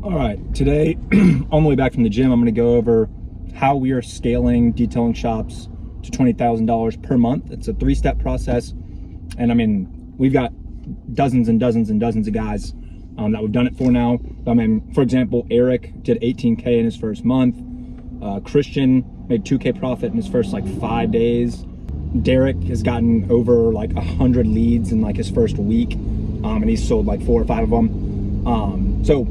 All right, today, on the way back from the gym, I'm gonna go over how we are scaling detailing shops to $20,000 per month. It's a 3-step process. And I mean, we've got dozens and dozens and dozens of guys that we've done it for now. I mean, for example, Eric did 18K in his first month. Christian made 2K profit in his first like 5 days. Derek has gotten over like 100 leads in like his first week. And he's sold like 4 or 5 of them. So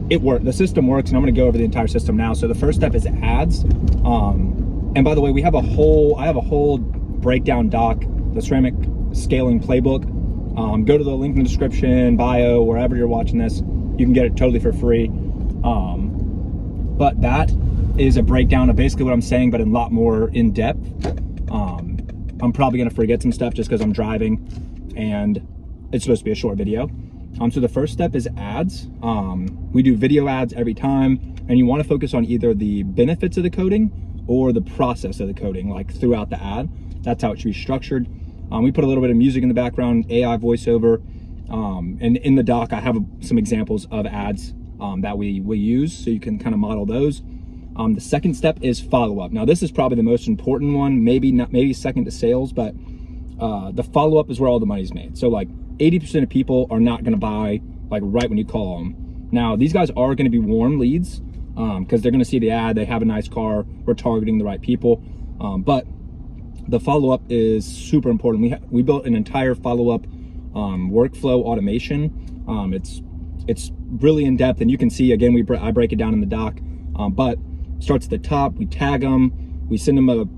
it worked. The system works, and I'm going to go over the entire system now. So the first step is ads. And by the way, I have a whole breakdown doc, the Ceramic Scaling Playbook. Go to the link in the description, bio, wherever you're watching this. You can get it totally for free. But that is a breakdown of basically what I'm saying, but in a lot more in depth. I'm probably going to forget some stuff just because I'm driving and it's supposed to be a short video. So the first step is ads. We do video ads every time, and you want to focus on either the benefits of the coding or the process of the coding, like throughout the ad. That's how it should be structured. We put a little bit of music in the background, AI voiceover, and in the doc I have some examples of ads that we use, so you can kind of model those. The second step is follow-up. Now this is probably the most important one, maybe second to sales, but the follow-up is where all the money's made. So like 80% of people are not going to buy like right when you call them. Now these guys are going to be warm leads because they're going to see the ad, they have a nice car, we're targeting the right people, but the follow-up is super important. We built an entire follow-up workflow automation. It's really in depth, and you can see again I break it down in the doc, but starts at the top. We tag them, we send them an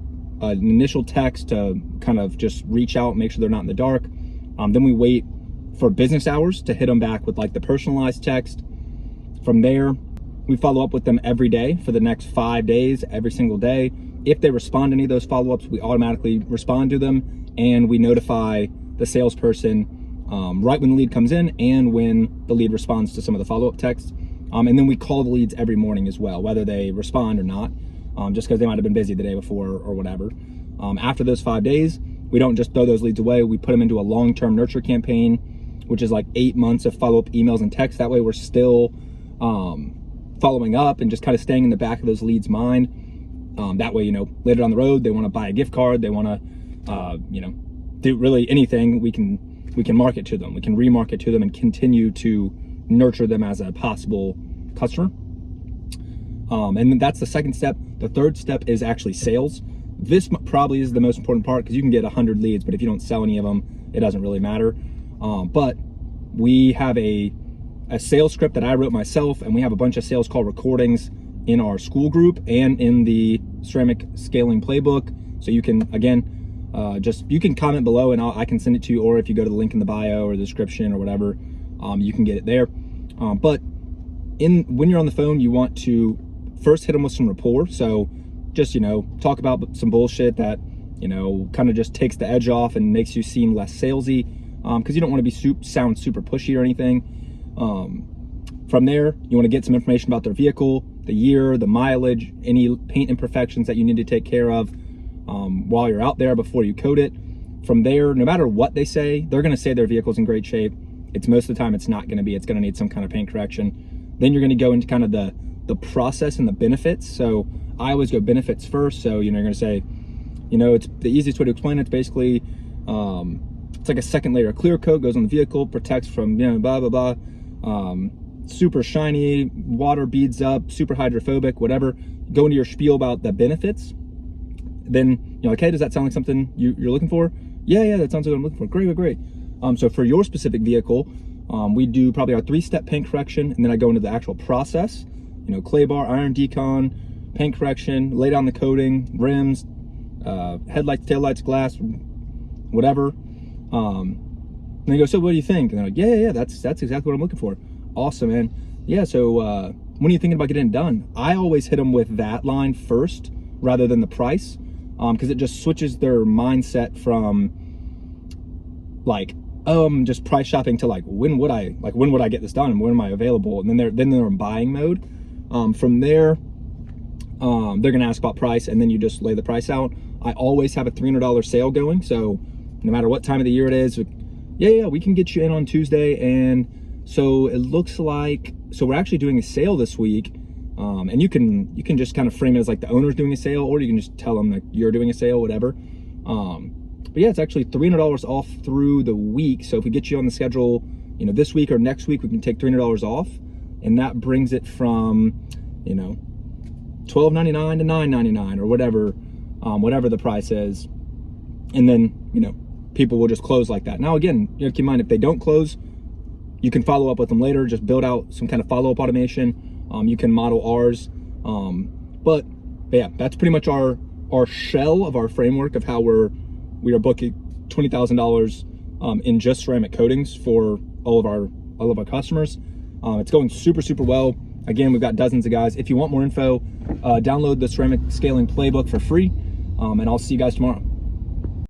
initial text to kind of just reach out, make sure they're not in the dark. Then we wait for business hours to hit them back with like the personalized text. From there, we follow up with them every day for the next 5 days, every single day. If they respond to any of those follow-ups, we automatically respond to them, and we notify the salesperson right when the lead comes in and when the lead responds to some of the follow-up texts. And then we call the leads every morning as well, whether they respond or not, just because they might have been busy the day before or whatever. After those 5 days, we don't just throw those leads away. We put them into a long-term nurture campaign, which is like 8 months of follow-up emails and texts. That way we're still following up and just kind of staying in the back of those leads' mind. That way, later down the road, they want to buy a gift card, they want to, do really anything, we can market to them. We can remarket to them and continue to nurture them as a possible customer. And then that's the second step. The third step is actually sales. This probably is the most important part because you can get 100 leads, but if you don't sell any of them, it doesn't really matter. But we have a sales script that I wrote myself, and we have a bunch of sales call recordings in our school group and in the Ceramic Scaling Playbook. So you can, again, you can comment below and I can send it to you, or if you go to the link in the bio or the description or whatever, you can get it there. But when you're on the phone, you want to first hit them with some rapport. So just, talk about some bullshit that, kind of just takes the edge off and makes you seem less salesy, because you don't want to be sound super pushy or anything. From there, you want to get some information about their vehicle, the year, the mileage, any paint imperfections that you need to take care of while you're out there before you code it. From there, no matter what they say, they're going to say their vehicle's in great shape. It's most of the time it's not going to be. It's going to need some kind of paint correction. Then you're going to go into kind of the process and the benefits. So I always go benefits first. So you're going to say, it's the easiest way to explain it. It's basically it's like a second layer of clear coat, goes on the vehicle, protects from blah blah blah. Super shiny, water beads up, super hydrophobic, whatever. Go into your spiel about the benefits. Then you're like, hey, does that sound like something you're looking for? Yeah, that sounds like what I'm looking for. Great. So for your specific vehicle, we do probably our 3-step paint correction, and then I go into the actual process. Clay bar, iron decon, paint correction, lay down the coating, rims, headlights, taillights, glass, whatever. And they go, so what do you think? And they're like, yeah, that's exactly what I'm looking for. Awesome, man. Yeah, so when are you thinking about getting it done? I always hit them with that line first rather than the price, because it just switches their mindset from like, just price shopping to like, when would I get this done and when am I available? And then they're in buying mode. From there, they're gonna ask about price, and then you just lay the price out. I always have a $300 sale going, so no matter what time of the year it is, yeah, we can get you in on Tuesday. And so it looks like So we're actually doing a sale this week, and you can just kind of frame it as like the owner's doing a sale, or you can just tell them that you're doing a sale, whatever. But yeah, it's actually $300 off through the week. So if we get you on the schedule, you know, this week or next week, we can take $300 off, and that brings it from, you know, $12.99 to $9.99 or whatever the price is. And then, you know, people will just close like that. Now, again, you know, keep in mind, if they don't close, you can follow up with them later. Just build out some kind of follow-up automation. You can model ours. But yeah, that's pretty much our shell of our framework of how we are booking $20,000 in just ceramic coatings for all of our customers. It's going super, super well. Again, we've got dozens of guys. If you want more info, download the Ceramic Scaling Playbook for free. And I'll see you guys tomorrow.